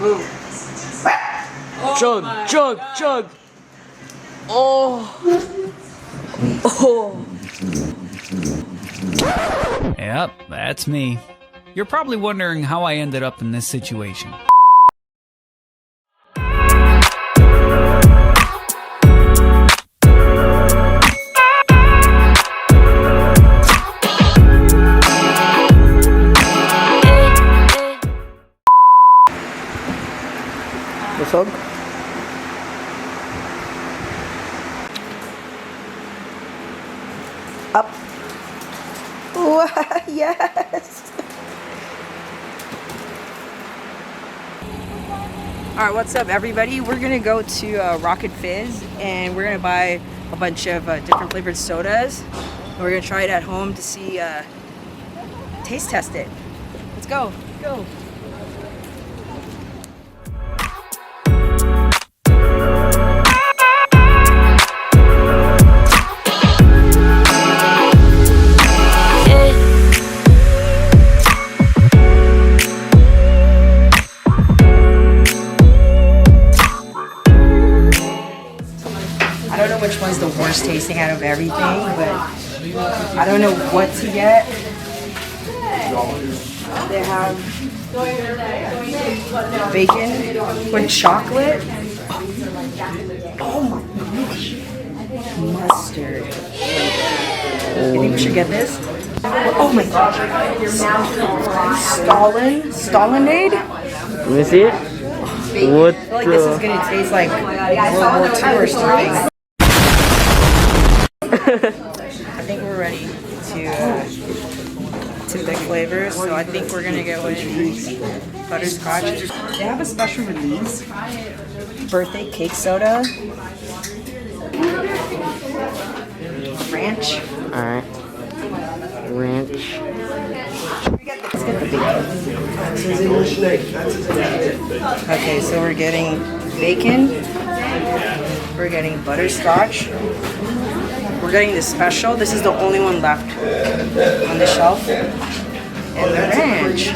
Ooh. Chug, chug, chug. Oh. Oh. Yep, that's me. You're probably wondering how I ended up in this situation. Busog? Up. Wow, yes. Alright, what's up everybody? We're gonna go to Rocket Fizz and we're gonna buy a bunch of different flavored sodas. And we're gonna try it at home to see, taste test it. Let's go. Go. I don't know which one's the worst tasting out of everything, but I don't know what to get. They have bacon with chocolate. Oh my gosh. Mustard. You think we should get this? Oh my gosh. Stalinade? Let me see it. What? I feel like this is gonna taste like World War II or something. I think we're ready to pick flavors, so I think we're gonna get one of these butterscotch. They have a special release birthday cake soda, ranch. All right. Ranch. Let's get the bacon. Okay, so we're getting bacon. We're getting butterscotch. We're getting the special. This is the only one left on the shelf. And the ranch.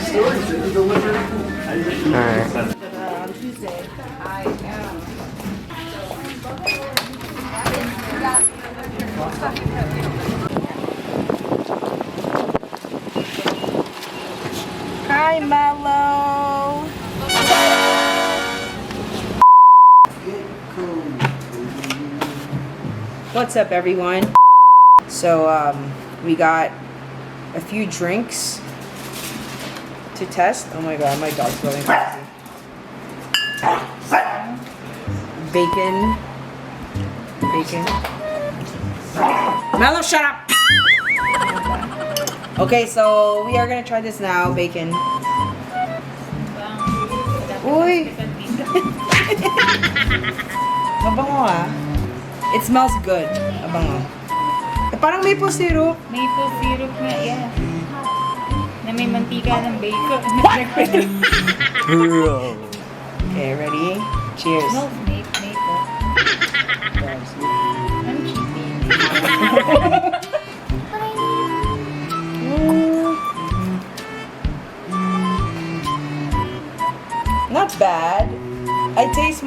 Alright. Hi, Mellow. What's up, everyone? So, we got a few drinks to test. Oh my god, my dog's going crazy. Bacon. Mellow, shut up! Okay, so we are gonna try this now. Bacon. Uy! Mabango ah. It smells good. Mabango. Parang maple syrup. Maple syrup nga, yeah. Na may mantika ng bacon. Okay, ready? Cheers. No, maple. I'm cheating. Not bad. I taste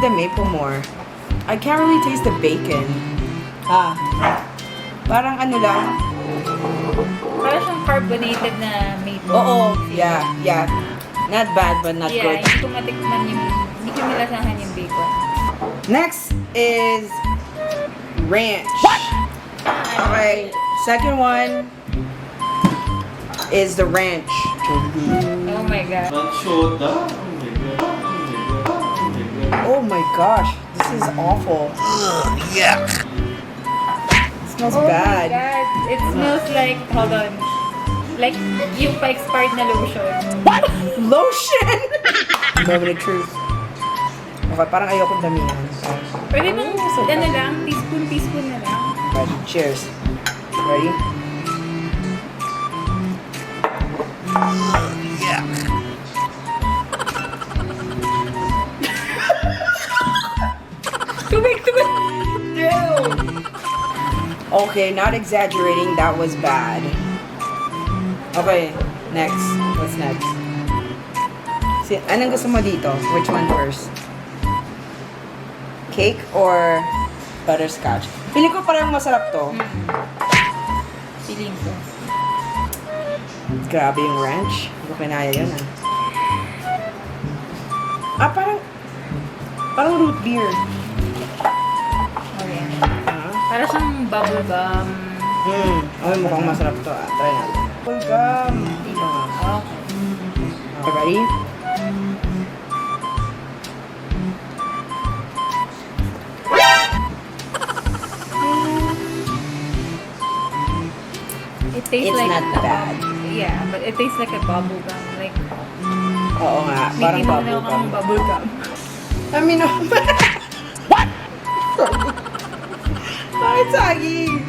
the maple more. I can't really taste the bacon. Parang ano lang. Parang siyang carbonated na maple. Oo, yeah. Not bad, but not good. Hindi ko matikman hindi ko nilasahan yung bacon. Next is ranch. Okay, second one is the ranch. Oh my god. Oh my gosh, this is awful. Yuck. It smells Oh bad. my god. It smells like, hold on. Like yung pa-expired na lotion. What? Lotion? Moment of truth. Okay, parang ayokong damihan. Pwede bang ano lang, teaspoon na lang. Ready? Cheers. Ready? Tubig! Okay, not exaggerating, that was bad. Okay, next. What's next? Anong gusto mo dito? Which one first? Cake or butterscotch? Feeling ko parang masarap to. Feeling ko. Grabe yung ranch. Hindi ko kinaya yun parang root beer. Oh, yeah. Ah? Para siyang bubble gum. Ay, mukhang masarap to. Try natin. Welcome! Diba? Okay, ready? It tastes It's like not bad. Yeah, but it tastes like a bubble gum. Like, Oo nga, parang bubble gum. Bubble gum. I mean, what? Bakit saging?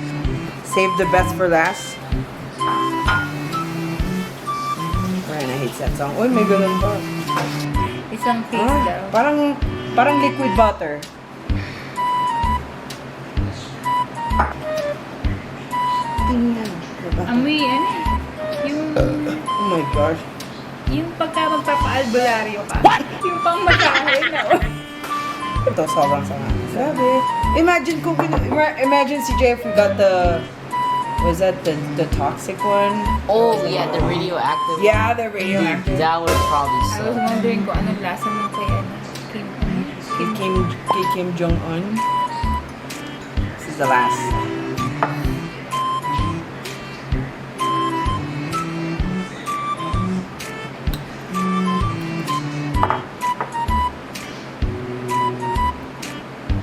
Save the best for last. Ryan, I hate that song. Uy, may ganun pa. Isang taste daw. Parang liquid butter. Tingnan. Diba? Amoy, ano eh. Oh my gosh. Yung pagka magpapa-albularyo ka. Yung pang makahin na. Ito, sobrang sama. Grabe. Imagine si Jeffrey got was that the toxic one? Oh, yeah, the radioactive. Yeah, the radioactive. That would probably I was suck. wondering kung anong lasa ng kaya Kim Jong-un. This is the last.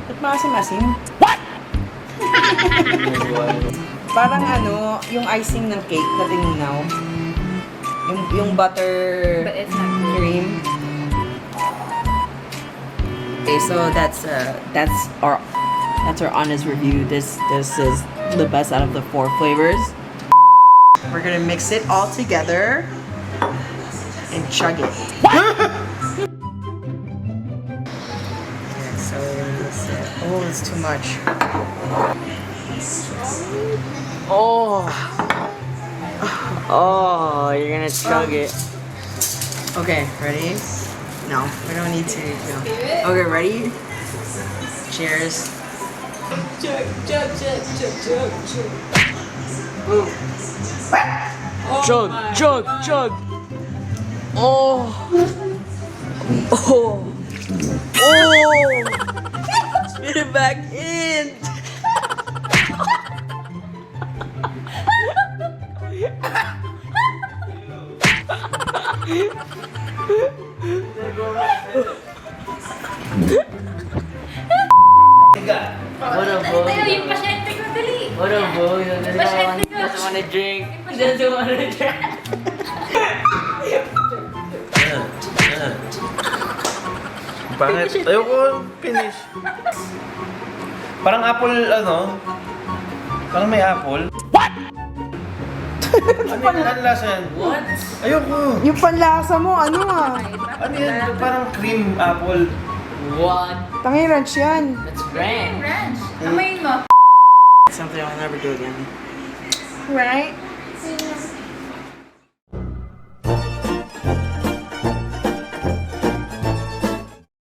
Ba't maasim-asim? What? Parang ano, yung icing ng cake na tininaw. Yung butter But it's not good. cream. Okay, so that's our honest review. This is the best out of the 4 flavors. We're gonna mix it all together and chug it. So it's too much. Oh, you're gonna chug it. Okay, ready? No, we don't need to. No. Okay, ready? Cheers. Chug, chug, chug. Oh. Oh. Oh. Spit it back in. What up, bro? Tayo, yung pasyente ko, dali. What up, bro? He doesn't want to drink. He doesn't want to drink. Pangit. Ayoko finish. Parang apple, ano? Parang may apple. What? Ano lasa yan? What? Ayoko. Yung panlasa mo, ano ah? Ano yan? Parang cream apple. What? Tangi ranch yan. That's ranch. Ranch. Amoyin mo. Something I'll never do again. Right?